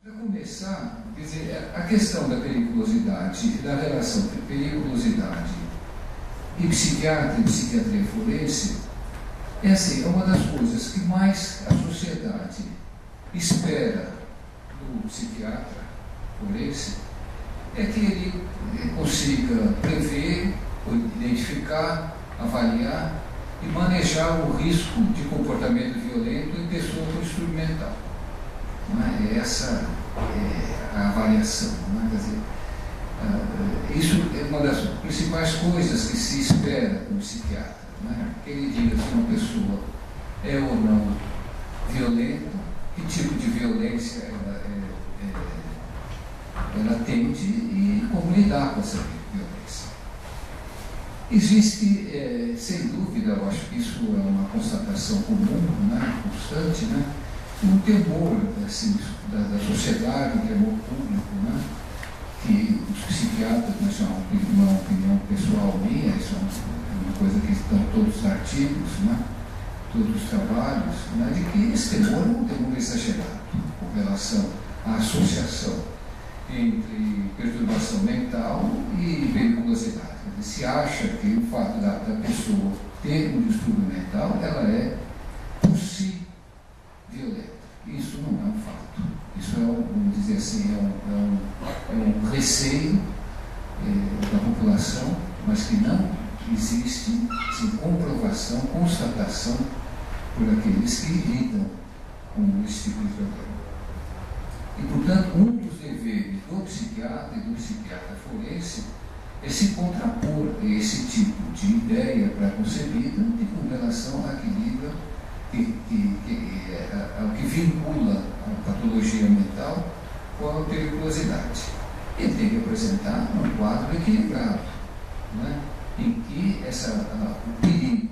Para começar, quer dizer, a questão da periculosidade, da relação entre periculosidade e psiquiatra e psiquiatria forense, é assim, é uma das coisas que mais a sociedade espera do psiquiatra forense, é que ele consiga prever, identificar, avaliar e manejar o risco de comportamento violento em pessoa com distúrbio mental. Não é? Essa é a avaliação. Não é? Quer dizer, isso é uma das principais coisas que se espera do psiquiatra. Não é? Que ele diga se uma pessoa é ou não violenta, que tipo de violência ela atende e como lidar com essa violência. Existe, sem dúvida, eu acho que isso é uma constatação comum, né, constante, né, um temor assim, da sociedade, um temor público, né, que os psiquiatras, mas é uma opinião pessoal minha, isso é uma coisa que estão todos os artigos, né, todos os trabalhos, né, de que esse temor é um temor exagerado com relação à associação entre perturbação mental e periculosidade. Se acha que o fato da pessoa ter um distúrbio mental, ela é por si violenta. Isso não é um fato. Isso é, vamos dizer assim, é um receio da população, mas que não existe comprovação, constatação por aqueles que lidam com esse tipo de problema. E, portanto, um dos deveres do psiquiatra e do psiquiatra forense é se contrapor a esse tipo de ideia preconcebida com relação àquilo ao que vincula a patologia mental com a periculosidade. Ele tem que apresentar um quadro equilibrado, né, em que o perigo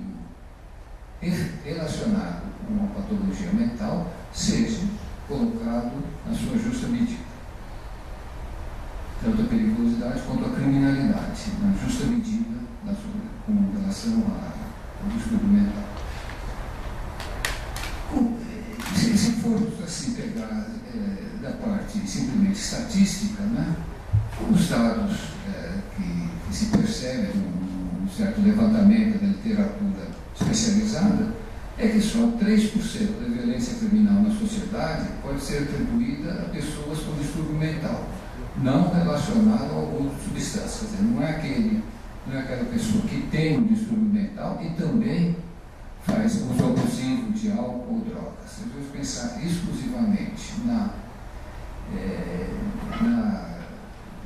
relacionado com a patologia mental seja colocado na sua justa medida. Tanto a periculosidade quanto a criminalidade, na justa medida com relação ao distúrbio mental. Se formos assim pegar da parte simplesmente estatística, né, os dados que se percebem num certo levantamento da literatura especializada, é que só 3% da violência criminal na sociedade pode ser atribuída a pessoas com distúrbio mental, não relacionado a alguma substância. Quer dizer, não é aquela pessoa que tem um distúrbio mental e também faz uso abusivo de álcool ou drogas. Se nós pensar exclusivamente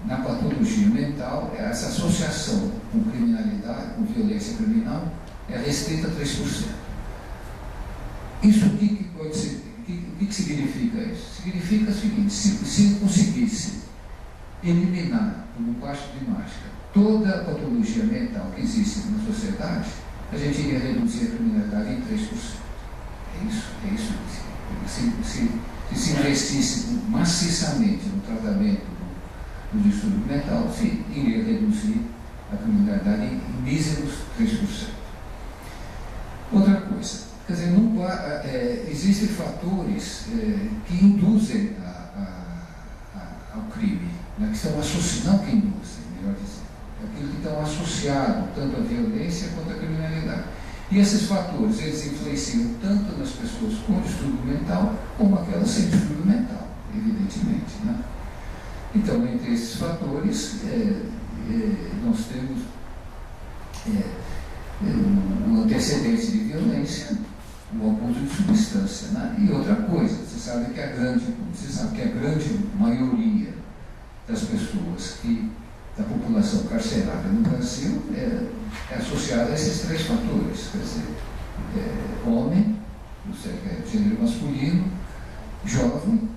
na patologia mental, essa associação com criminalidade, com violência criminal, é restrita a 3%. Isso o que pode ser? O que significa isso? Significa o seguinte: se conseguisse eliminar, por um passo de mágica, toda a patologia mental que existe na sociedade, a gente iria reduzir a criminalidade em 3%. É isso que se investisse maciçamente no tratamento do distúrbio mental, se iria reduzir a criminalidade em míseros 3%. Outra coisa, quer dizer, existem fatores que induzem ao crime, né, que estão associados, não que induzem, melhor dizendo, aquilo que estão associados tanto à violência quanto à criminalidade. E esses fatores, eles influenciam tanto nas pessoas com distúrbio mental, como aquelas sem distúrbio mental, evidentemente. Né? Então, entre esses fatores, nós temos o antecedente de violência, o abuso de substância, né? E outra coisa, você sabe que a grande maioria das pessoas da população carcerária no Brasil é associada a esses 3 fatores, quer dizer, homem, gênero masculino, jovem,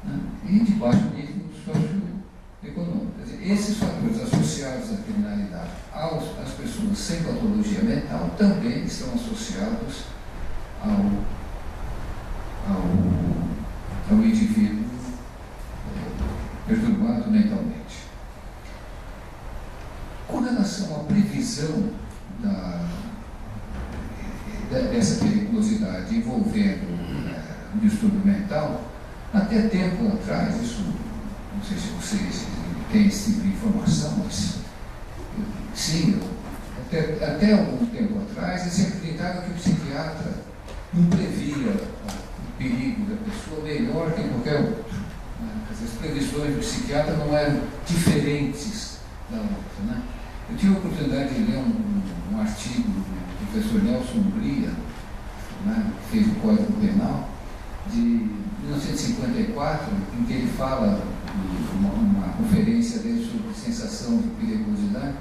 né? E de baixo nível socioeconômico. Quer dizer, esses fatores associados à criminalidade às pessoas sem patologia mental também estão associados ao indivíduo perturbado mentalmente. Com relação à previsão dessa periculosidade envolvendo o distúrbio mental, Até tempo atrás, isso, não sei se vocês têm esse tipo de informação, mas sim, até algum tempo atrás, eles acreditavam que o psiquiatra não previa o perigo da pessoa melhor que qualquer outro. As previsões do psiquiatra não eram diferentes da outra. Né? Eu tive a oportunidade de ler um artigo do professor Nelson Hungria, né, que fez o Código Penal, de 1954, em que ele fala, uma conferência dele sobre sensação de periculosidade,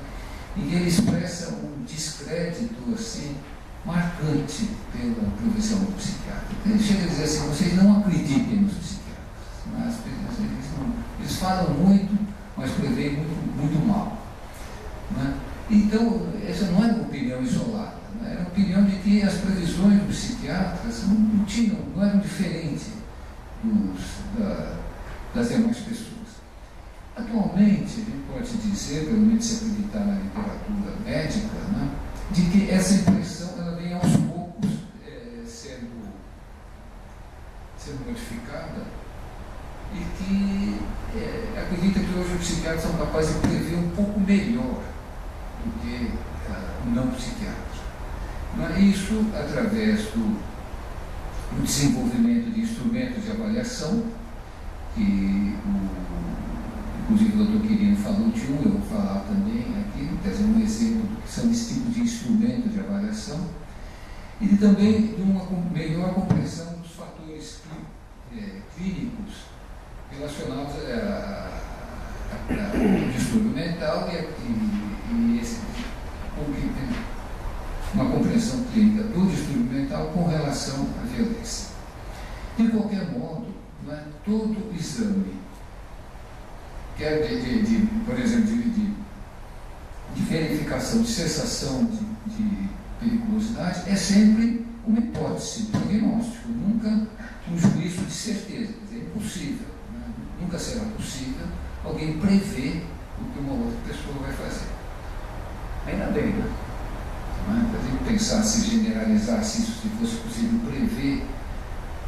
em que ele expressa um descrédito assim, marcante pela profissão do psiquiatra. Ele chega a dizer assim: vocês não acreditem nos psiquiatras. Mas eles falam muito, mas preveem muito mal. Né? Então, essa não era uma opinião isolada, né? Era a opinião de que as previsões dos psiquiatras não eram diferentes das demais pessoas. Atualmente, a gente pode dizer, pelo menos se acreditar na literatura médica, né, de que essa impressão ela vem aos poucos sendo modificada, e que acredita que hoje os psiquiatras são capazes de prever um pouco melhor do que o não psiquiatra. Isso através do desenvolvimento de instrumentos de avaliação, que inclusive o Dr. Quirino falou de eu vou falar também aqui, trazer um exemplo do que são esse tipo de instrumentos de avaliação, e também de uma melhor compreensão dos fatores clínicos relacionados ao distúrbio mental e uma compreensão clínica do distúrbio mental com relação à violência. De qualquer modo, não é, todo exame, quer por exemplo, de verificação de cessação de periculosidade, é sempre uma hipótese, um diagnóstico, nunca um juízo de certeza. Quer dizer, é impossível, né? Nunca será possível alguém prever o que uma outra pessoa vai fazer. Ainda bem, né? Para a gente pensar, se generalizasse isso, se fosse possível prever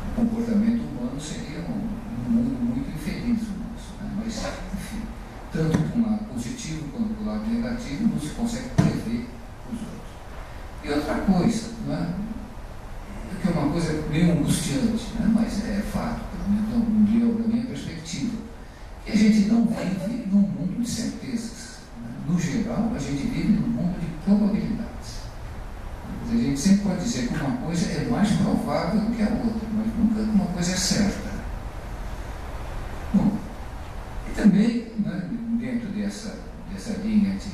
o comportamento humano, seria um mundo muito infeliz o nosso, né? Mas, enfim, tanto para o lado positivo quanto para o lado negativo, não se consegue prever os outros. E outra coisa, né? Que é uma coisa meio angustiante, né? Mas é fato, pelo menos da minha perspectiva, que a gente não vive num mundo de certezas. Né? No geral, a gente vive num mundo de probabilidades. A gente sempre pode dizer que uma coisa é mais provável do que a outra, mas nunca uma coisa é certa. Bom, e também, né, dentro dessa linha de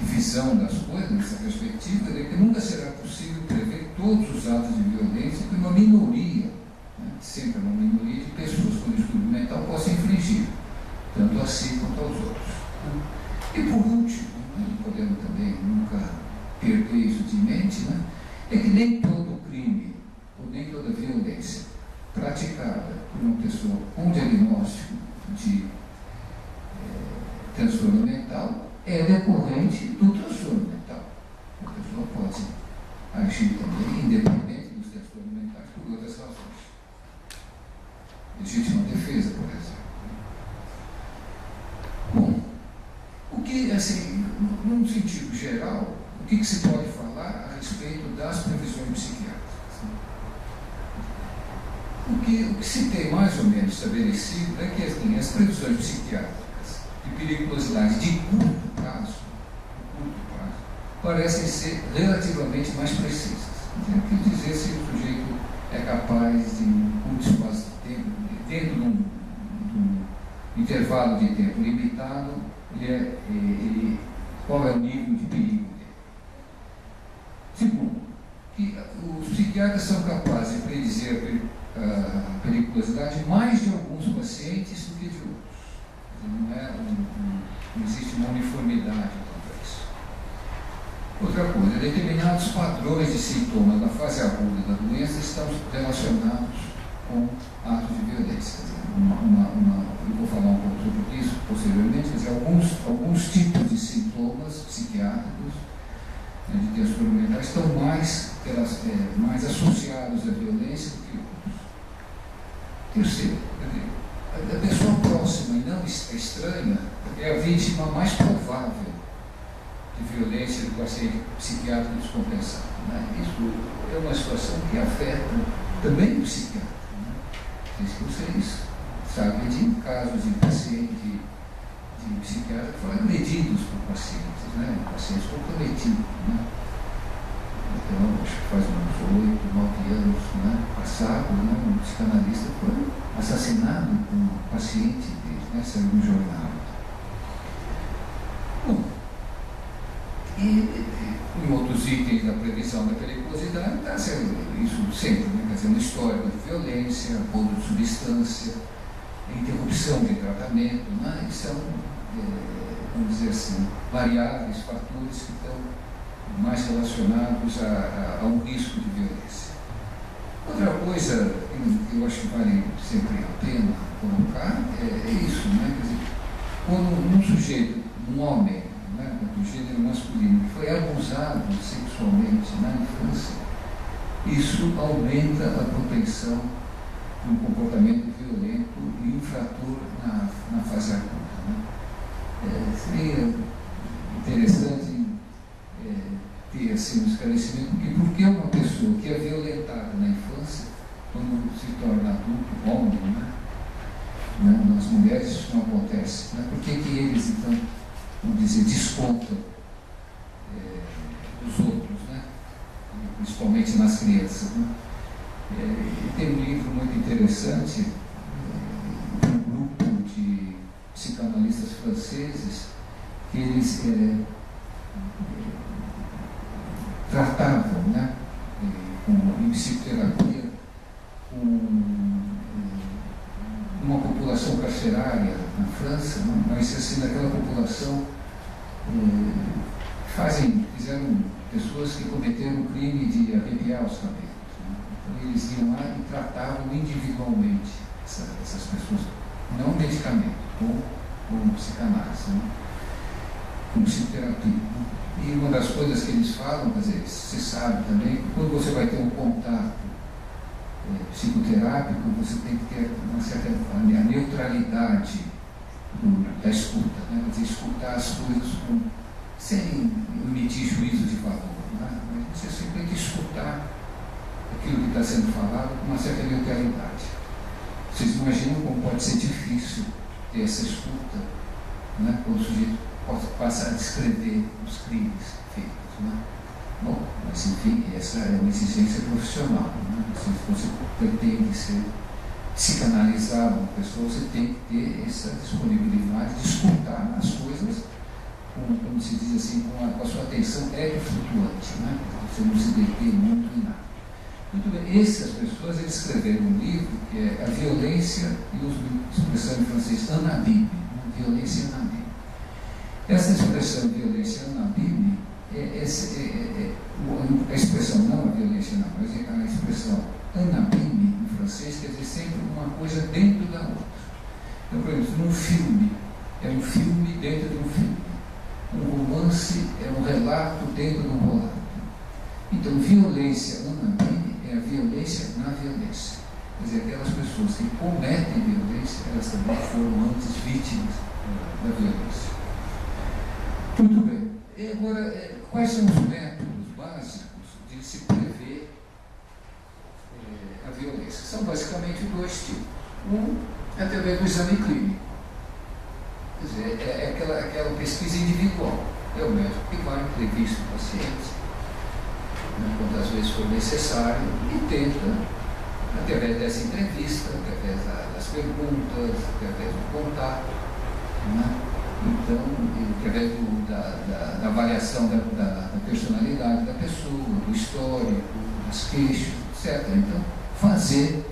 visão das coisas, nessa perspectiva, de que nunca será possível prever todos os atos de violência que uma minoria, né, sempre uma minoria de pessoas com distúrbio mental possa infligir, tanto a si quanto aos outros. Né? E por último, né, podemos também nunca perder isso de mente, né, é que nem todo crime ou nem toda violência praticada por uma pessoa com diagnóstico de transtorno mental é decorrente do transtorno mental. A pessoa pode agir também independente dos transtornos mentais por outras razões. Legítima defesa, por exemplo. Bom, o que, assim, num sentido geral, o que se pode falar a respeito das previsões psiquiátricas? O que se tem mais ou menos estabelecido é que assim, as previsões psiquiátricas de periculosidade de curto prazo, parecem ser relativamente mais precisas. Quer dizer, se o sujeito é capaz de, em curto espaço de tempo, dentro de um intervalo de tempo limitado, qual é o nível de perigo dele. Segundo, que os psiquiatras são capazes de predizer a periculosidade mais de alguns pacientes do que de outros. Não existe uma uniformidade quanto a isso. Outra coisa, determinados padrões de sintomas na fase aguda da doença estão relacionados com atos de violência. Eu vou falar um pouco sobre isso posteriormente, quer dizer, alguns tipos de sintomas psiquiátricos, né, de transtorno mental estão mais associados à violência do que outros. Terceiro, a pessoa próxima e não estranha é a vítima mais provável de violência do paciente psiquiátrico descompensado. Né? Isso é uma situação que afeta também o psiquiatra. Né? Não sei se vocês sabem de casos de pacientes de psiquiatra que foram agredidos por pacientes, né? Pacientes comprometidos. Né? Então, acho que faz uns 8, 9 anos, né, passado, né, um psicanalista foi assassinado por um paciente dele, né, saiu no jornal. Bom, e em outros itens da prevenção da periculosidade, está sendo isso sempre, né, quer dizer, um histórico de violência, abuso de substância, interrupção de tratamento, né, e são, vamos dizer assim, variáveis, fatores que estão mais relacionados a um risco de violência. Outra coisa que eu acho que vale sempre a pena colocar é isso, né? Quer dizer, quando um sujeito, um homem, né, do gênero masculino, que foi abusado sexualmente na infância, isso aumenta a propensão para um comportamento violento e infrator na fase adulta. Né? Seria interessante ter assim, um esclarecimento, porque uma pessoa que é violentada na infância, quando se torna adulto, homem, né? Nas mulheres isso não acontece. Né? Por que eles, então, vamos dizer, descontam dos outros, né? Principalmente nas crianças? Né? Tem um livro muito interessante de um grupo de psicanalistas franceses que eles tratavam, né, em psicoterapia, uma população carcerária na França, né, mas assim, naquela população fizeram pessoas que cometeram o crime de arrepiar os cabelos. Né? Então eles iam lá e tratavam individualmente essas pessoas, não medicamento, com psicanálise, né? Com psicoterapia. Né? E uma das coisas que eles falam, quer dizer, você sabe também, que quando você vai ter um contato psicoterápico, você tem que ter uma certa a neutralidade da escuta, né? Quer dizer, escutar as coisas sem emitir juízo de valor. Né? Mas você simplesmente escutar aquilo que está sendo falado com uma certa neutralidade. Vocês imaginam como pode ser difícil ter essa escuta, né? Quando o sujeito passa a descrever os crimes feitos. Né? Bom, mas enfim, essa é uma exigência profissional. Né? Se você pretende ser psicanalizar uma pessoa, você tem que ter essa disponibilidade de escutar as coisas, como se diz assim, com a sua atenção flutuante, né? Você não se deter muito em nada. Muito bem, essas pessoas eles escreveram um livro que é A Violência e a expressão em francês, anabime, né? Violência anabime. Essa expressão violência anabime a expressão não a violência não, mas a expressão anabime em francês quer dizer sempre uma coisa dentro da outra. Então, por exemplo, num filme, é um filme dentro de um filme. Um romance é um relato dentro de um relato. Então, violência anabime é a violência na violência. Quer dizer, aquelas pessoas que cometem violência, elas também foram antes vítimas da violência. Muito bem. E agora, quais são os métodos básicos de se prever a violência? São basicamente dois tipos. Um é através do exame clínico. Quer dizer, é aquela pesquisa individual. É o médico que vai entrevista o paciente, né, quantas vezes for necessário, e tenta, através dessa entrevista, através das perguntas, através do contato, né? Então, através da avaliação da personalidade da pessoa, do histórico, das queixas, etc. Então, fazer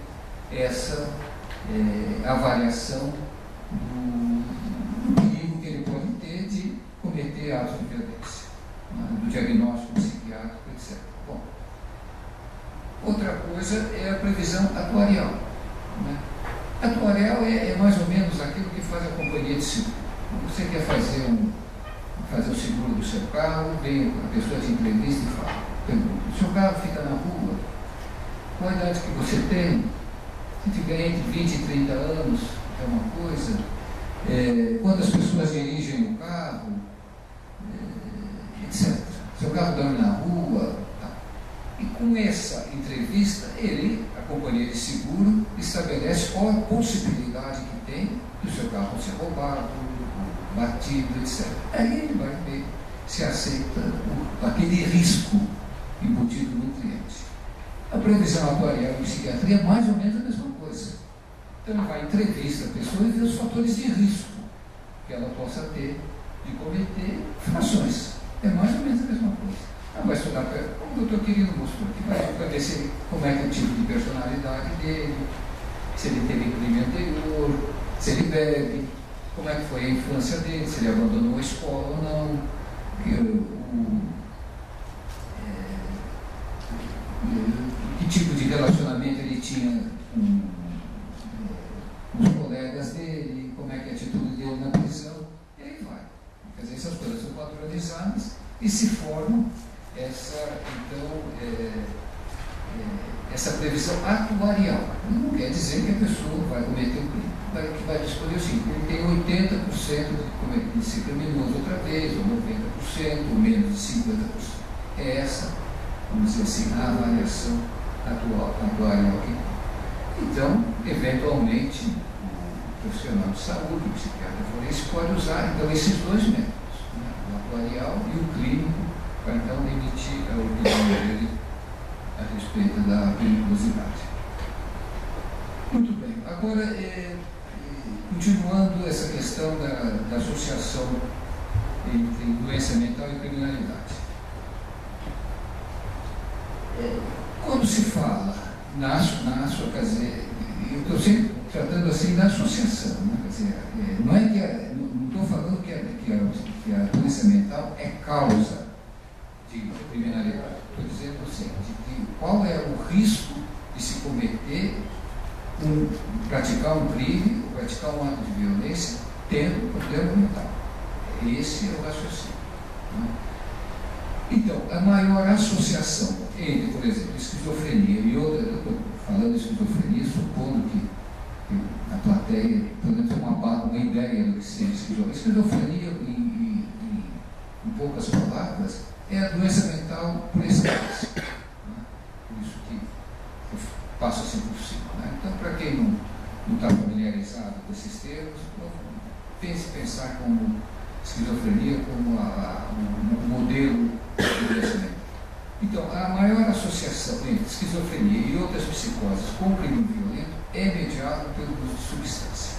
essa avaliação do perigo que ele pode ter de cometer atos de violência, né? Do diagnóstico psiquiátrico, etc. Bom, outra coisa é a previsão atuarial. Né? Atuarial é mais ou menos aquilo que faz a companhia de seguro. Você quer fazer o seguro do seu carro, vem a pessoa te entrevista e fala, pergunta, o seu carro fica na rua, qual a idade que você tem? Se tiver entre 20 e 30 anos, é uma coisa. Quando as pessoas dirigem o carro, etc. Seu carro dorme na rua. Tá. E com essa entrevista, a companhia de seguro, estabelece qual a possibilidade que tem do seu carro ser roubado, batido, etc. Aí ele vai ver se aceita aquele risco embutido no cliente. A previsão atuarial em psiquiatria é mais ou menos a mesma coisa. Então ele vai entrevistar a pessoa e ver os fatores de risco que ela possa ter de cometer infrações. É mais ou menos a mesma coisa. Ela vai estudar, como o doutor Quirino mostrou, que vai ver como é que é o tipo de personalidade dele, se ele teve crime anterior, se ele bebe, como é que foi a infância dele, se ele abandonou a escola ou não, que tipo de relacionamento ele tinha com os colegas dele, como é que é a atitude dele na prisão, e aí vai. Quer dizer, essas coisas são padronizadas e se formam essa previsão atuarial. Não quer dizer que a pessoa vai cometer um crime. Que vai escolher o seguinte: ele tem 80% de ser criminoso outra vez, ou 90%, ou menos de 50%. É essa, vamos dizer assim, a avaliação atuarial que tem. Então, eventualmente, o profissional de saúde, o psiquiatra forense, pode usar então esses dois métodos, né, o atuarial e o clínico, para então emitir a opinião dele a respeito da periculosidade. Muito bem. Agora, continuando essa questão da associação entre doença mental e criminalidade. Quando se fala na sua caseira, eu estou sempre tratando assim da associação, né? Quer dizer, não é que não estou falando que a doença mental é causa de criminalidade. Estou dizendo assim, de qual é o risco de se cometer praticar um crime, ou praticar um ato de violência, tendo problema mental. Esse é o raciocínio. Né? Então, a maior associação entre, por exemplo, esquizofrenia e outra, eu estou falando de esquizofrenia, supondo que a plateia, por exemplo, tem uma ideia do que seja esquizofrenia. Esquizofrenia, em poucas palavras, é a doença mental por excelência. Né? Por isso que eu passo assim por cima. Né? Então, para quem não está familiarizado com esses termos, pensar como esquizofrenia como um modelo de doença mental. Então, a maior associação entre esquizofrenia e outras psicoses com crime violento é mediada pelo uso de substância.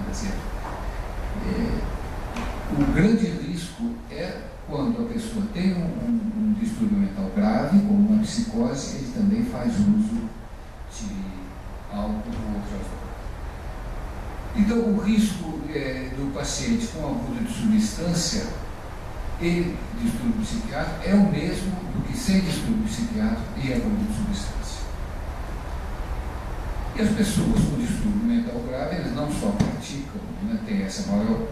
Quer dizer, o grande risco é quando a pessoa tem um distúrbio mental grave, como uma psicose, ele também faz uso de álcool ou outras drogas. Então, o risco do paciente com abuso de substância e distúrbio psiquiátrico é o mesmo do que sem distúrbio psiquiátrico e abuso de substância. E as pessoas com distúrbio mental grave, eles não só praticam, né, têm essa maior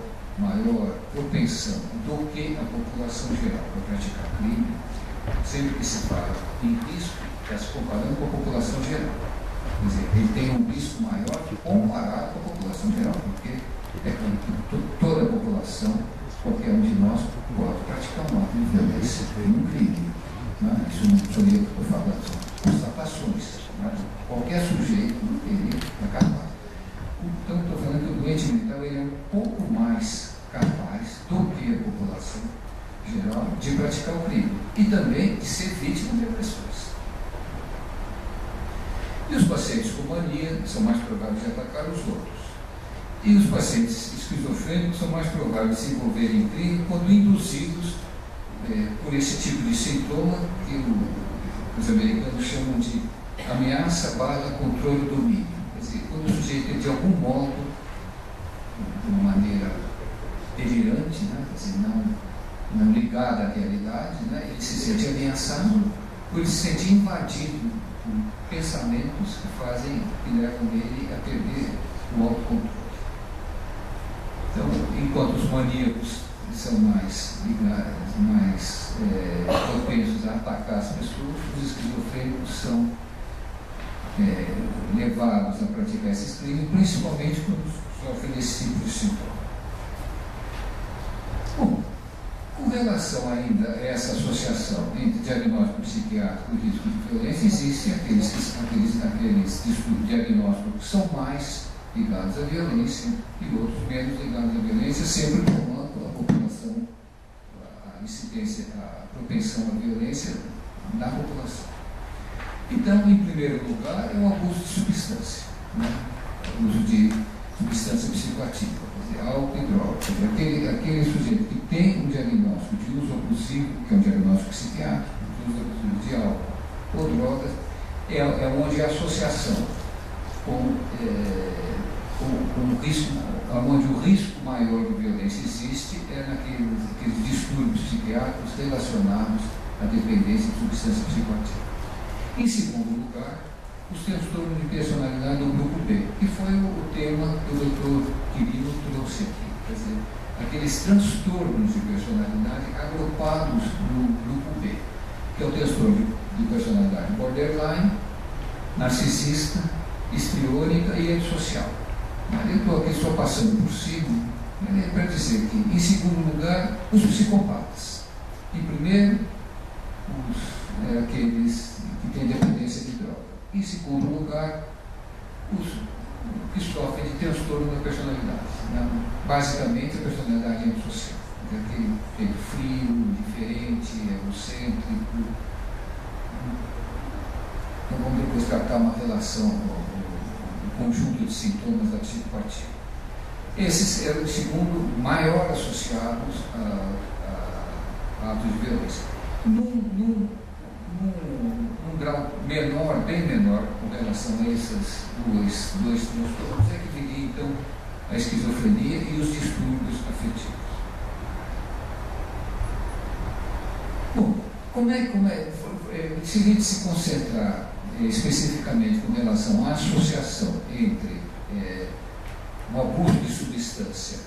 propensão do que a população geral para praticar crime. Sempre que se fala em risco, está se comparando com a população geral. Quer dizer, ele tem um risco maior comparado com a população geral, porque toda a população, qualquer um de nós, pode praticar um ato de violência e um crime. Né? Isso não sou eu que estou falando, são constatações. Né? Qualquer sujeito ele é capaz. Então, estou falando que o doente mental ele é um pouco mais capaz do que a população geral de praticar o crime e também de ser vítima de agressões. E os pacientes com mania são mais prováveis de atacar os outros. E os pacientes esquizofrênicos são mais prováveis de se envolverem em crime quando induzidos por esse tipo de sintoma que os americanos chamam de ameaça/controle e domínio. Quer dizer, quando o sujeito, de algum modo, de uma maneira delirante, né? Quer dizer, não ligada à realidade, né? Ele se sente ameaçado, por ele se sentir invadido por pensamentos que levam ele a perder o autocontrole. Então, enquanto os maníacos são mais propensos a atacar as pessoas, os esquizofrênicos são levados a praticar esses crimes, principalmente quando sofrem desse tipo de sintoma. Bom, com relação ainda a essa associação entre diagnóstico psiquiátrico e risco de violência, existem aqueles diagnósticos que são mais ligados à violência e outros menos ligados à violência, sempre tomando a população, a incidência, a propensão à violência na população. Então, em primeiro lugar, é o abuso de substância, né? O uso de substância psicoativa, quer dizer, álcool e droga. Aquele sujeito que tem um diagnóstico de uso abusivo, que é um diagnóstico psiquiátrico, de uso abusivo de álcool ou drogas, é onde a associação com o risco, onde o risco maior de violência existe, é naqueles distúrbios psiquiátricos relacionados à dependência de substância psicoativa. Em segundo lugar, os transtornos de personalidade do grupo B, que foi o tema que o doutor Quirino trouxe aqui. Quer dizer, aqueles transtornos de personalidade agrupados no grupo B, que é o transtorno de personalidade borderline, narcisista, histriônica e antissocial. Eu estou aqui só passando por cima, para dizer que, em segundo lugar, os psicopatas. Em primeiro, aqueles que têm dependência de droga. Em segundo lugar, os que sofrem de transtorno da personalidade. Né? Basicamente, a personalidade antissocial. Aquele jeito frio, diferente, egocêntrico. Então, vamos depois tratar uma relação, um conjunto de sintomas da psicopatia. Esses eram, segundo, maior associados a atos de violência. Num grau menor, bem menor, com relação a esses dois transtornos, é que viria, então, a esquizofrenia e os distúrbios afetivos. Bom, se a gente se concentrar especificamente com relação à associação entre o abuso de substância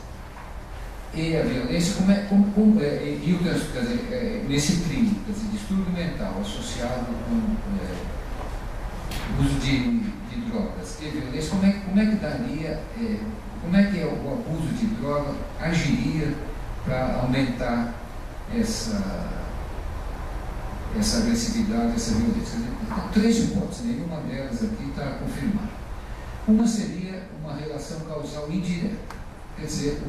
e a violência, nesse trio, distúrbio mental associado com o uso de drogas e violência, como é que daria, como é que o abuso de droga agiria para aumentar essa agressividade, essa violência? Então, três hipóteses, nenhuma delas aqui está confirmada. Uma seria uma relação causal indireta. Quer dizer,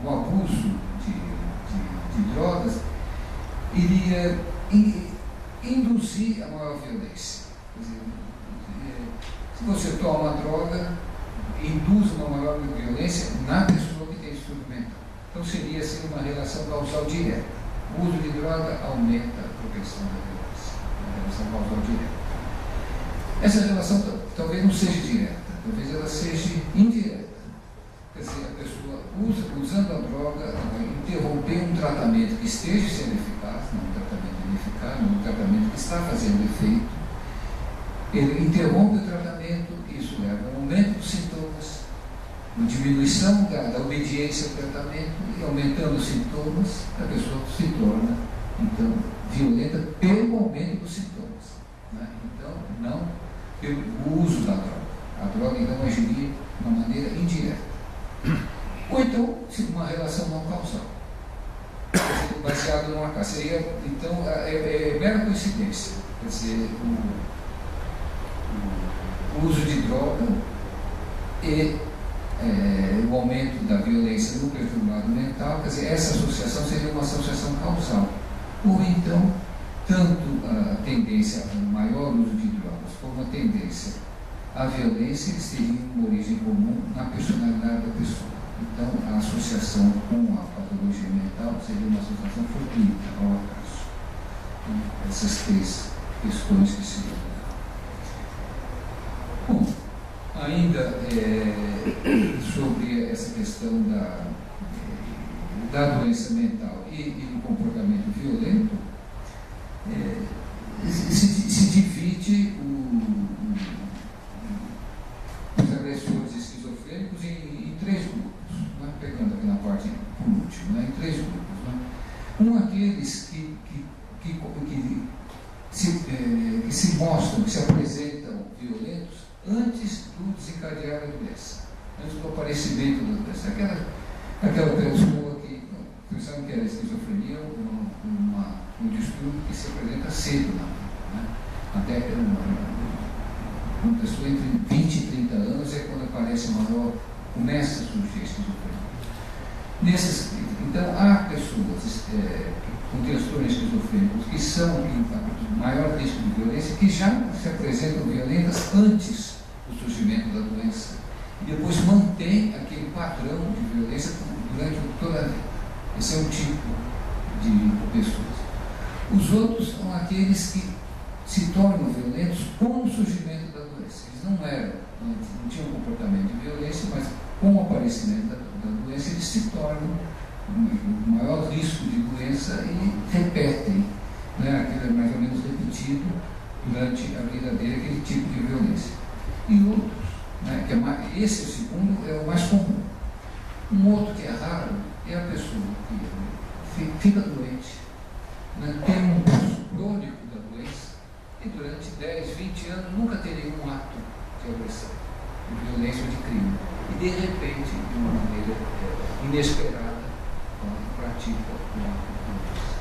o abuso de drogas iria induzir a maior violência. Quer dizer, se você toma uma droga, induz uma maior violência na pessoa que tem distúrbio mental. Então seria assim uma relação causal direta. O uso de droga aumenta a propensão da violência. Uma relação causal direta. Essa relação talvez não seja direta. Talvez ela seja indireta. Quer dizer, a pessoa usando a droga, vai interromper um tratamento que esteja sendo eficaz, não um tratamento ineficaz, não um tratamento que está fazendo efeito. Ele interrompe o tratamento, isso leva a um aumento dos sintomas, uma diminuição da obediência ao tratamento, e aumentando os sintomas, a pessoa se torna, então, violenta pelo aumento dos sintomas. Né? Então, não pelo uso da droga. A droga, então, agiria de uma maneira indireta. Ou então, uma relação não causal, baseada numa causa. Seria, então, mera coincidência. Quer dizer, o uso de droga e o aumento da violência no perturbado mental, quer dizer, essa associação seria uma associação causal. Ou então, tanto a tendência ao maior uso de drogas como a tendência à violência, eles teriam uma origem comum na personalidade da pessoa. Então, a associação com a patologia mental seria uma associação fortuita, ao acaso. Então, essas três questões que se levantam. Bom, ainda sobre essa questão da doença mental e do comportamento violento, se divide os agressores esquizofrênicos em três grupos, né? Pegando aqui na parte por último, né? Em três grupos. Né? Aqueles que se mostram, que se apresentam antes do desencadear a doença, antes do aparecimento da doença. Aquela pessoa que, vocês sabem que a esquizofrenia é um distúrbio que se apresenta cedo na vida, né? Até uma pessoa entre 20 e 30 anos é quando aparece começa a surgir a esquizofrenia. Então, há pessoas com transtornos esquizofrênicos que são em maior risco de violência, que já se apresentam violentas antes do surgimento da doença, e depois mantém aquele padrão de violência durante toda a vida. Esse é um tipo de pessoas. Os outros são aqueles que se tornam violentos com o surgimento da doença. Eles não tinham comportamento de violência, mas com o aparecimento da doença eles se tornam o maior risco de doença e repetem, né? Aquilo é mais ou menos repetido durante a vida dele, aquele tipo de violência. E outros, né, esse segundo é o mais comum. Um outro que é raro é a pessoa que fica doente, né, tem um curso crônico da doença e durante 10, 20 anos nunca tem nenhum ato de agressão, de violência ou de crime. E de repente, de uma maneira inesperada, pratica o ato de doença.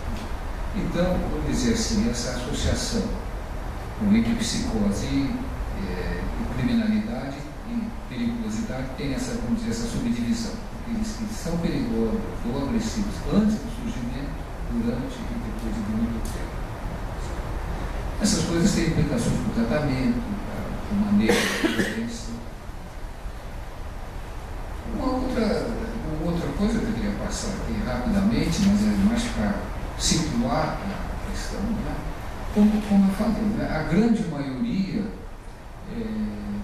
Então, vamos dizer assim, essa associação entre psicose e criminalidade e periculosidade tem essa, vamos dizer, essa subdivisão. Eles que são perigosos ou agressivos antes do surgimento, durante e depois de muito tempo. Essas coisas têm implicações para o tratamento, para o manejo da violência. Uma outra coisa que eu queria passar aqui rapidamente, mas é mais para situar a questão, né? Como eu falei, né? A grande maioria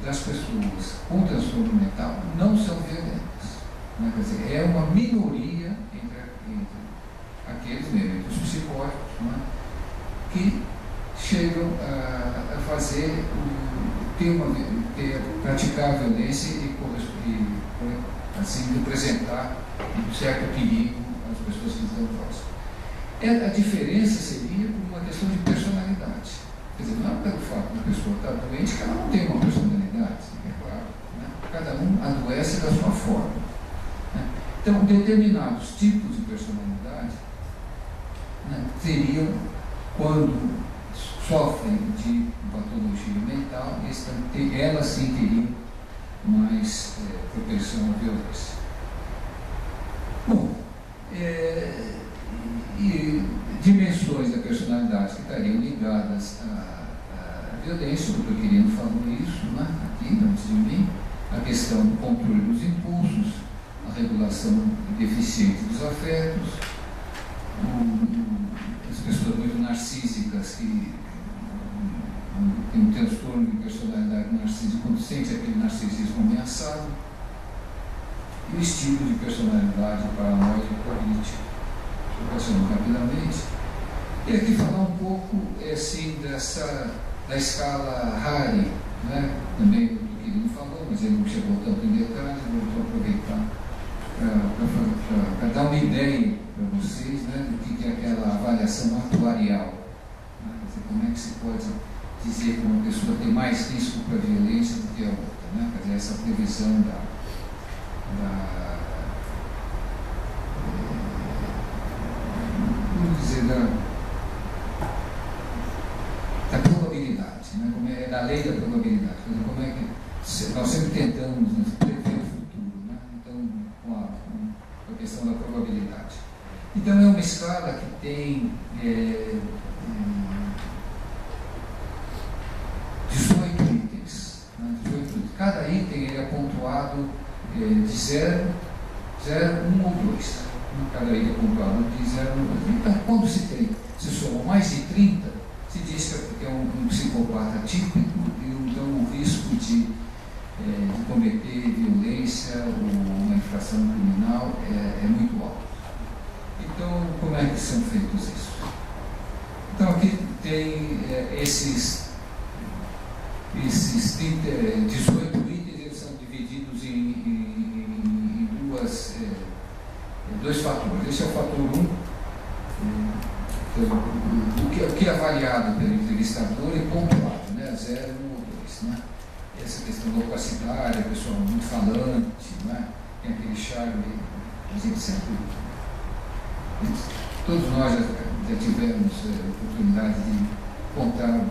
das pessoas com transtorno mental não são violentas, né? Quer dizer, é uma minoria entre aqueles mesmo, entre os psicóticos, né? Que chegam a fazer, praticar a violência e assim representar um certo perigo às pessoas que estão próximas. A diferença seria por uma questão de personalidade. Quer dizer, não é pelo fato da pessoa estar doente que ela não tem uma personalidade, é claro, né? Cada um adoece da sua forma, né? Então, determinados tipos de personalidade, né, teriam, quando sofrem de patologia mental, elas sim teriam mais propensão à violência. Bom, e dimensões da personalidade que estariam ligadas à violência, o doutor Quirino falou isso, né, aqui antes de mim, a questão do controle dos impulsos, a regulação deficiente dos afetos, as pessoas muito narcísicas que tem um transtorno de personalidade narcísica, quando sente aquele narcisismo ameaçado, e o estilo de personalidade paranoide cognitivo. Estou passando rapidamente. E aqui falar um pouco assim, da escala Harry, né? Também do que ele não falou, mas ele não chegou tanto em detalhes, vou aproveitar para dar uma ideia para vocês, né, do que é aquela avaliação atuarial. Né? Quer dizer, como é que se pode dizer que uma pessoa tem mais risco para a violência do que a outra, né? Quer dizer, essa previsão vamos dizer, da probabilidade, né? Como é da lei da probabilidade, quer dizer, como é que nós sempre tentamos prever o futuro, né? Então, com a questão da probabilidade. Então, é uma escala que tem 18 itens, né? 18 itens. Cada item ele é pontuado de 0, 1 ou 2. Cada item é pontuado de 0, 1 ou 2. Então, quando se somam mais de 30, se diz que é um psicopata típico, e então o risco de cometer violência ou uma infração criminal é muito alto. Então, como é que são feitos isso? Então, aqui tem esses 18 itens, eles são divididos em dois fatores. Esse é o fator 1, o que é avaliado pelo entrevistador e pontuado, né? 0, 1 ou 2. Né? essa questão da loquacidade, a pessoa muito falante, né? Tem aquele charme. A gente sempre. Todos nós já tivemos oportunidade de contar, não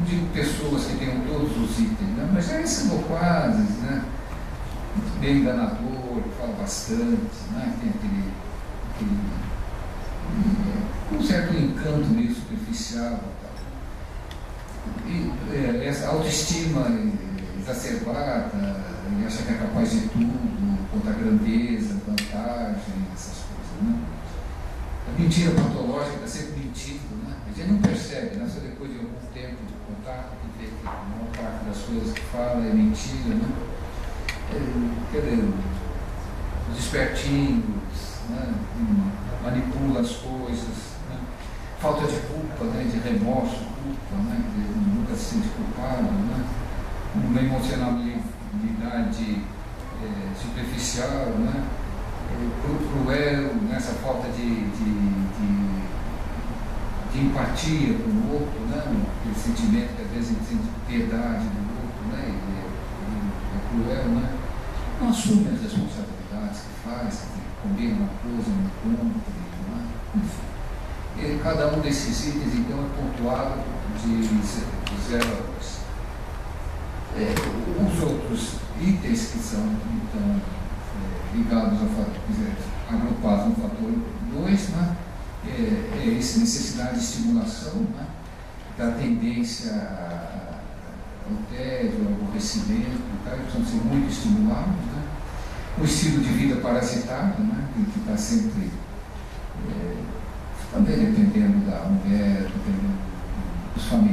digo pessoas que tenham todos os itens, né? Mas já esses loquazes, né? Meio enganador, fala bastante, né? Tem um certo encanto meio superficial. E essa autoestima exacerbada, ele acha que é capaz de tudo, contra grandeza, vantagem, essas coisas, né? A mentira patológica está sempre mentindo, né? A gente não percebe, né? Só depois de algum tempo de contato que vê que a maior parte das coisas que fala é mentira, né? Quer dizer, os espertinhos, né? Manipula as coisas, né? Falta de culpa, né? De remorso, culpa, né? De nunca se sente culpado, né? Uma emocionalidade superficial, né? Cruel, nessa falta de empatia com o outro, né? Aquele sentimento que às vezes a gente sente piedade do outro, né? É cruel, né? Não assume as responsabilidades que faz, que combina uma coisa, não cumpre, né? Enfim. E cada um desses itens, então, é pontuado de 0 a 2. Os outros itens que são, então, ligados ao fator, agrupados no fator 2, né? É essa necessidade de estimulação, né? Da tendência ao tédio, ao aborrecimento, tá? Eles precisam ser muito estimulados, né? O estilo de vida parasitado, né? Que está sempre também dependendo da mulher, dependendo dos familiares.